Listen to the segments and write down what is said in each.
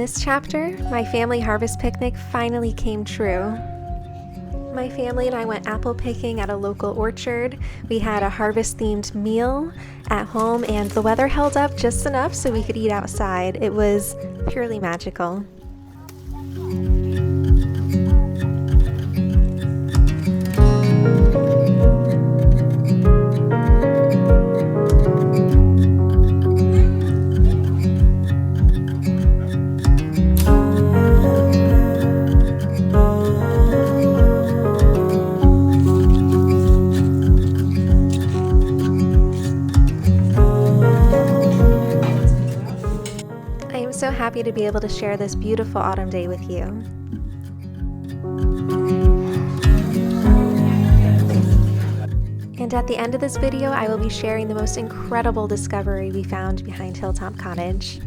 this chapter, my family harvest picnic finally came true. My family and I went apple picking at a local orchard. We had a harvest-themed meal at home, and the weather held up just enough so we could eat outside. It was purely magical. So happy to be able to share this beautiful autumn day with you. And at the end of this video, I will be sharing the most incredible discovery we found behind Hill Top Cottage.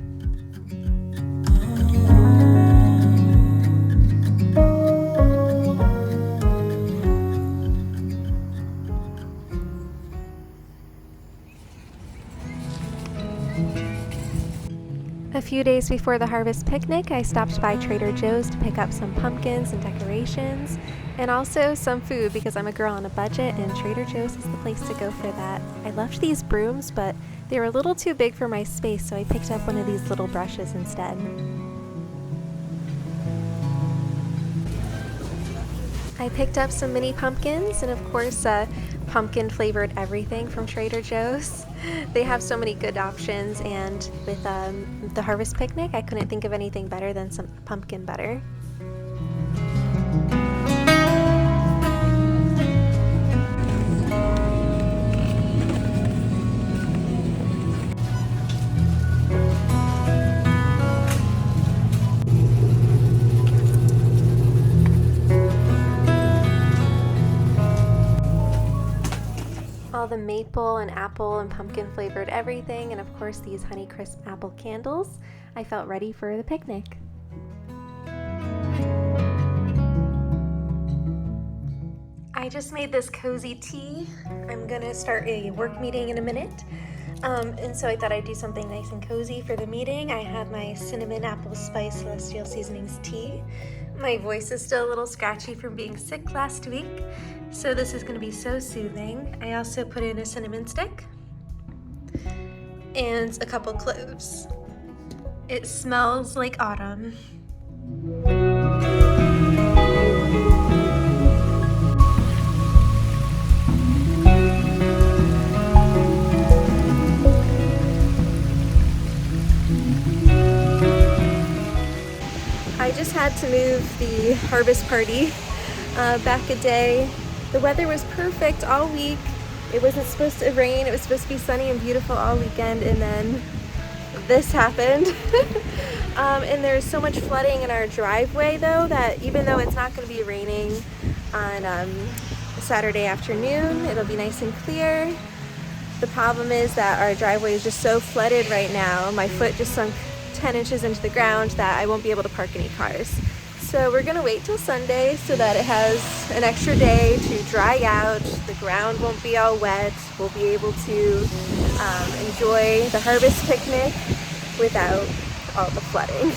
A few days before the harvest picnic, I stopped by Trader Joe's to pick up some pumpkins and decorations, and also some food because I'm a girl on a budget and Trader Joe's is the place to go for that. I loved these brooms, but they were a little too big for my space, so I picked up one of these little brushes instead. I picked up some mini pumpkins and of course pumpkin flavored everything from Trader Joe's. They have so many good options, and with the harvest picnic, I couldn't think of anything better than some pumpkin butter. All the maple and apple and pumpkin flavored everything, and of course these Honeycrisp apple candles. I felt ready for the picnic. I just made this cozy tea. I'm gonna start a work meeting in a minute, and so I thought I'd do something nice and cozy for the meeting. I had my cinnamon apple spice celestial seasonings tea. My voice is still a little scratchy from being sick last week, so this is going to be so soothing. I also put in a cinnamon stick and a couple cloves. It smells like autumn. I just had to move the harvest party back a day. The weather was perfect all week. It wasn't supposed to rain. It was supposed to be sunny and beautiful all weekend, and then this happened. And there's so much flooding in our driveway though that even though it's not going to be raining on Saturday afternoon, it'll be nice and clear. The problem is that our driveway is just so flooded right now. My foot just sunk 10 inches into the ground that I won't be able to park any cars. So we're gonna wait till Sunday so that it has an extra day to dry out. The ground won't be all wet. We'll be able to enjoy the harvest picnic without all the flooding.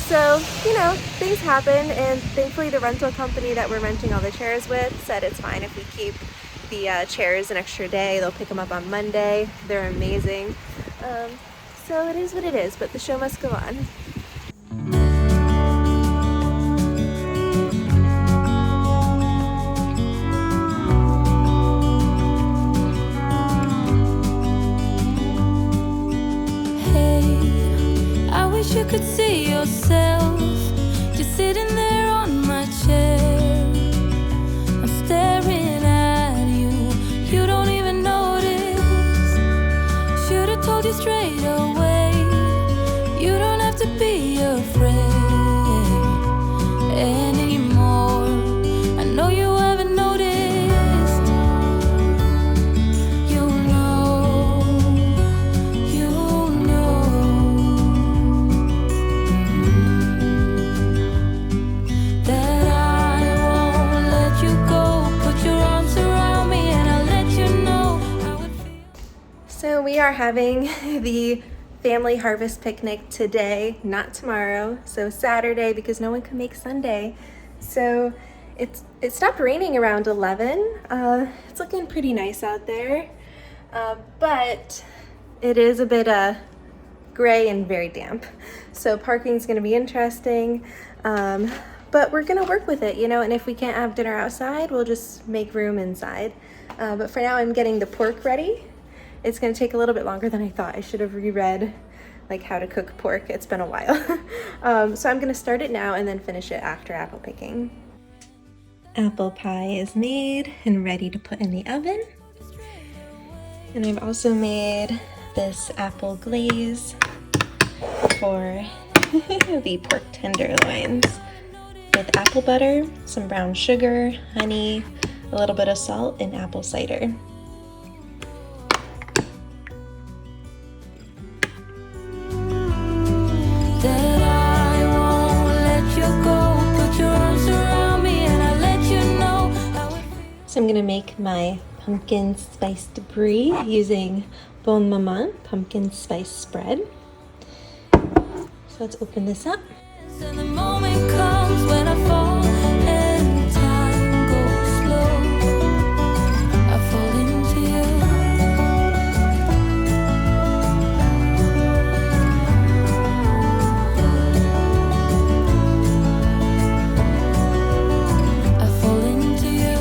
So, you know, things happen, and thankfully the rental company that we're renting all the chairs with said it's fine if we keep the chairs an extra day. They'll pick them up on Monday. They're amazing. So it is what it is, but the show must go on. You could see yourself just sitting there on my chair. I'm staring at you, you don't even notice. Should've told you straight away, you don't have to be afraid anymore. I know you haven't noticed. So we are having the family harvest picnic today, not tomorrow. So Saturday, because no one can make Sunday. So it stopped raining around 11. It's looking pretty nice out there, but it is a bit gray and very damp. So parking is going to be interesting, but we're going to work with it, you know, and if we can't have dinner outside, we'll just make room inside. But for now, I'm getting the pork ready. It's going to take a little bit longer than I thought. I should have reread like how to cook pork. It's been a while. So I'm going to start it now and then finish it after apple picking. Apple pie is made and ready to put in the oven. And I've also made this apple glaze for the pork tenderloins with apple butter, some brown sugar, honey, a little bit of salt, and apple cider. So I'm gonna make my pumpkin spiced brie using Bon Maman pumpkin spice spread. So let's open this up. And the moment comes when I fall and time goes slow. I fall into you. I fall into you.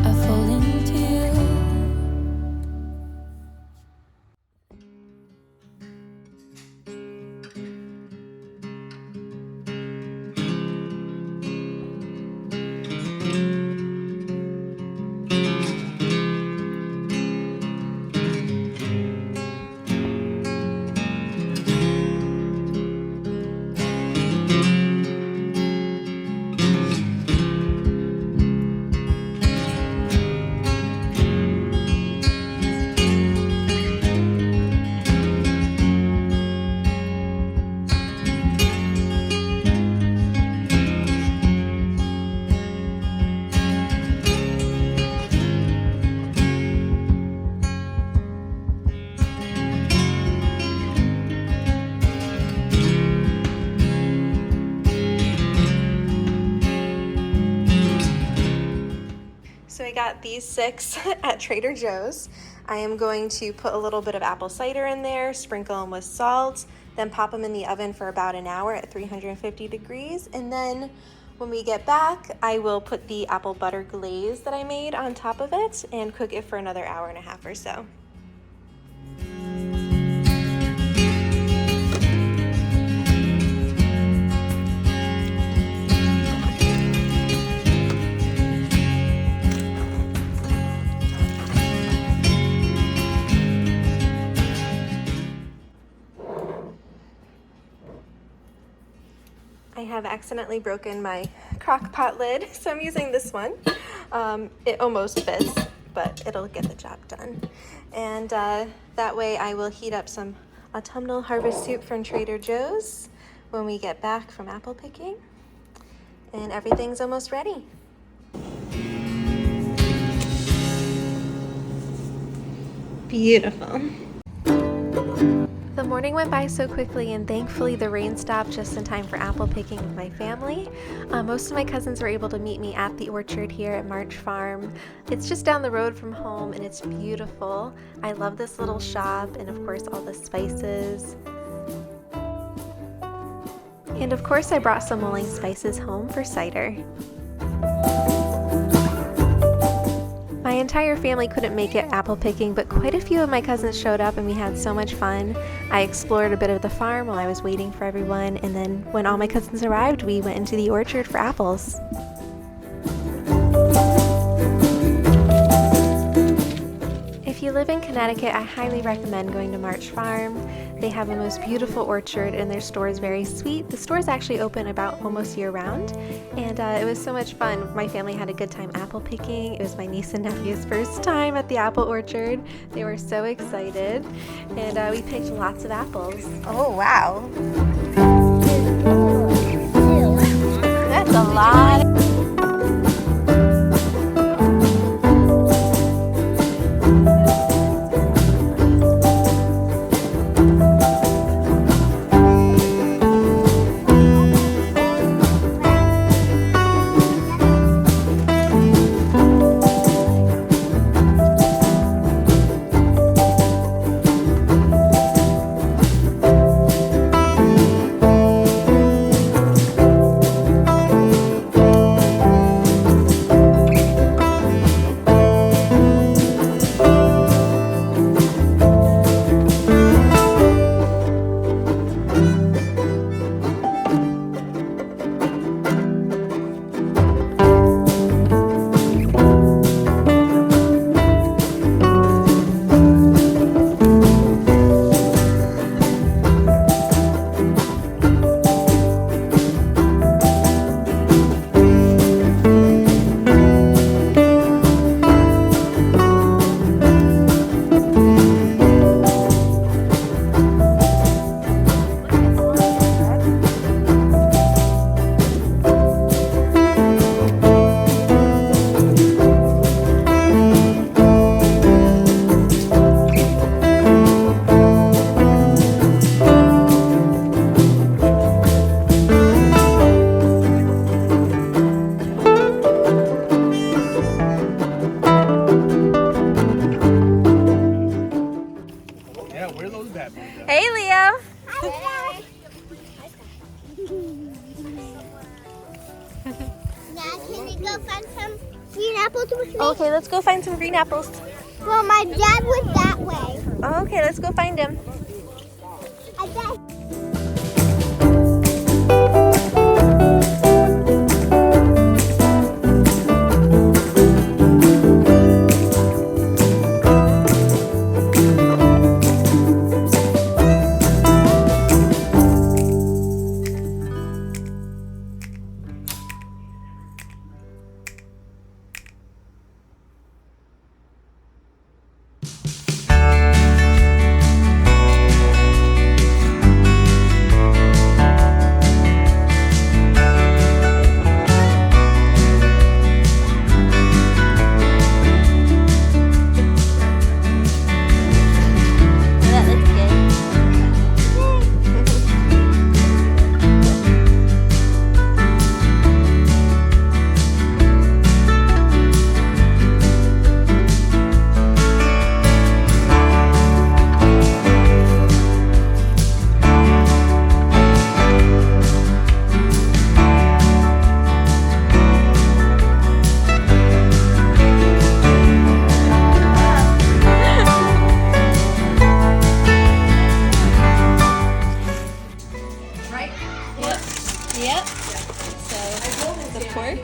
I fall into you. So I got these 6 at Trader Joe's. I am going to put a little bit of apple cider in there, sprinkle them with salt, then pop them in the oven for about an hour at 350 degrees. And then when we get back, I will put the apple butter glaze that I made on top of it and cook it for another hour and a half or so. I have accidentally broken my crock pot lid, so I'm using this one. It almost fits, but it'll get the job done. And that way I will heat up some autumnal harvest soup from Trader Joe's when we get back from apple picking. And everything's almost ready. Beautiful. The morning went by so quickly, and thankfully the rain stopped just in time for apple picking with my family. Most of my cousins were able to meet me at the orchard here at March Farm. It's just down the road from home and it's beautiful. I love this little shop and of course all the spices. And of course I brought some mulling spices home for cider. My entire family couldn't make it apple picking, but quite a few of my cousins showed up and we had so much fun. I explored a bit of the farm while I was waiting for everyone, and then when all my cousins arrived, we went into the orchard for apples. If you live in Connecticut, I highly recommend going to March Farm. They have the most beautiful orchard and their store is very sweet. The store is actually open about almost year round, and it was so much fun. My family had a good time apple picking. It was my niece and nephew's first time at the apple orchard. They were so excited, and we picked lots of apples. Oh wow. That's a lot. Hey, Leo. Now, can we go find some green apples with me? Okay, let's go find some green apples. Well, my dad was that way. Okay, let's go find him. I guess. Yep. So the pork.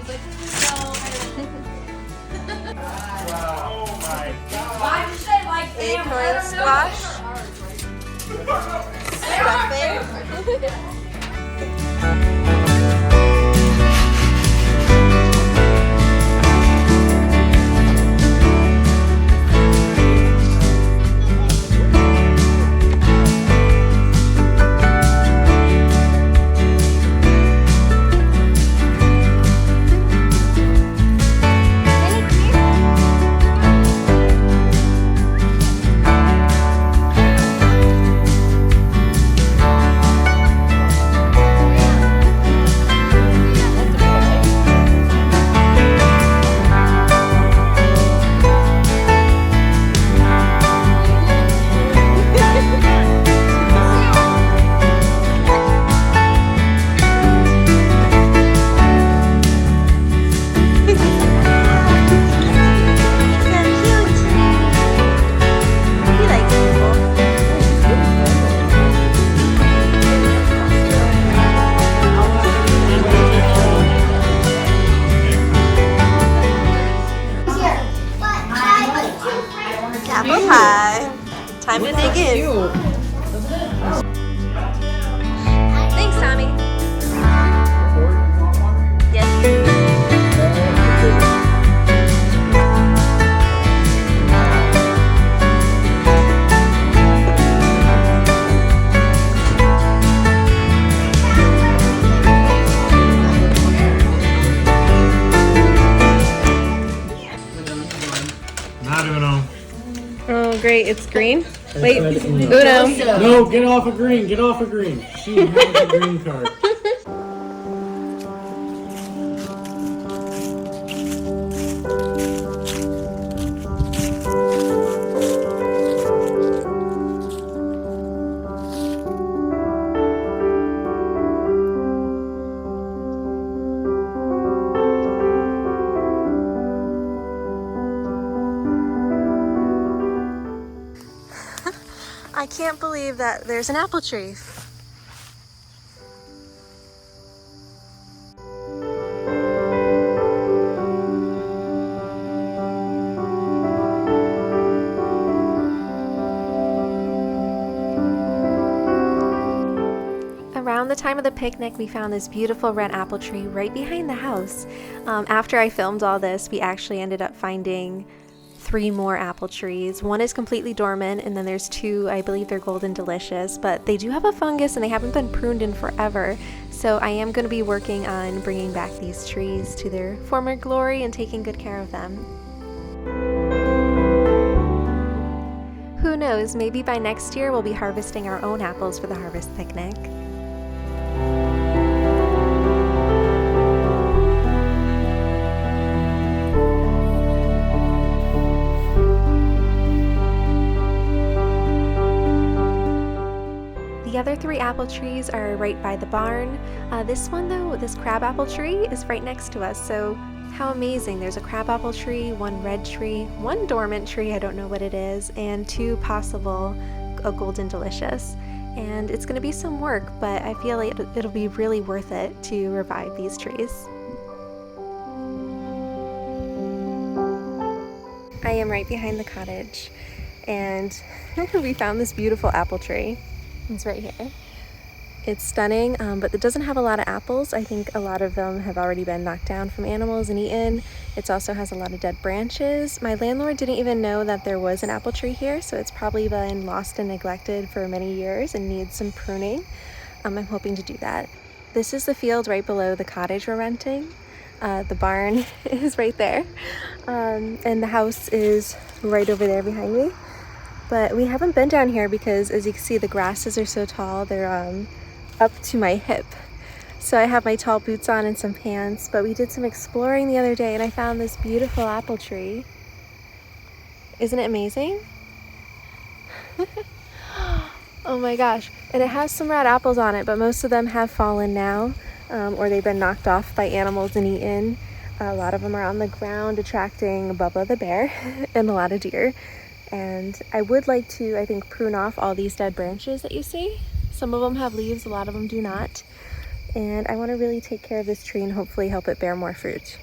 Acorn squash. Stuffing. celebrate. It's green. Wait, said Uno. No, get off of green. Get off of green. She has a green card. I can't believe that there's an apple tree. Around the time of the picnic, we found this beautiful red apple tree right behind the house. After I filmed all this, we actually ended up finding 3 more apple trees. One is completely dormant, and then there's 2, I believe they're golden delicious, but they do have a fungus and they haven't been pruned in forever. So I am going to be working on bringing back these trees to their former glory and taking good care of them. Who knows, maybe by next year we'll be harvesting our own apples for the harvest picnic. The other 3 apple trees are right by the barn. This one though, this crab apple tree is right next to us, so how amazing. There's a crab apple tree, 1 red tree, 1 dormant tree, I don't know what it is, and 2 possible golden delicious. And it's going to be some work, but I feel like it'll be really worth it to revive these trees. I am right behind the cottage, and we found this beautiful apple tree. It's right here. It's stunning, but it doesn't have a lot of apples. I think a lot of them have already been knocked down from animals and eaten. It also has a lot of dead branches. My landlord didn't even know that there was an apple tree here, so it's probably been lost and neglected for many years and needs some pruning. I'm hoping to do that. This is the field right below the cottage we're renting. The barn is right there, and the house is right over there behind me. But we haven't been down here because, as you can see, the grasses are so tall. They're up to my hip. So I have my tall boots on and some pants, but we did some exploring the other day and I found this beautiful apple tree. Isn't it amazing? Oh my gosh. And it has some red apples on it, but most of them have fallen now, or they've been knocked off by animals and eaten. A lot of them are on the ground, attracting Bubba the bear and a lot of deer. And I would like to, I think, prune off all these dead branches that you see. Some of them have leaves, a lot of them do not. And I want to really take care of this tree and hopefully help it bear more fruit.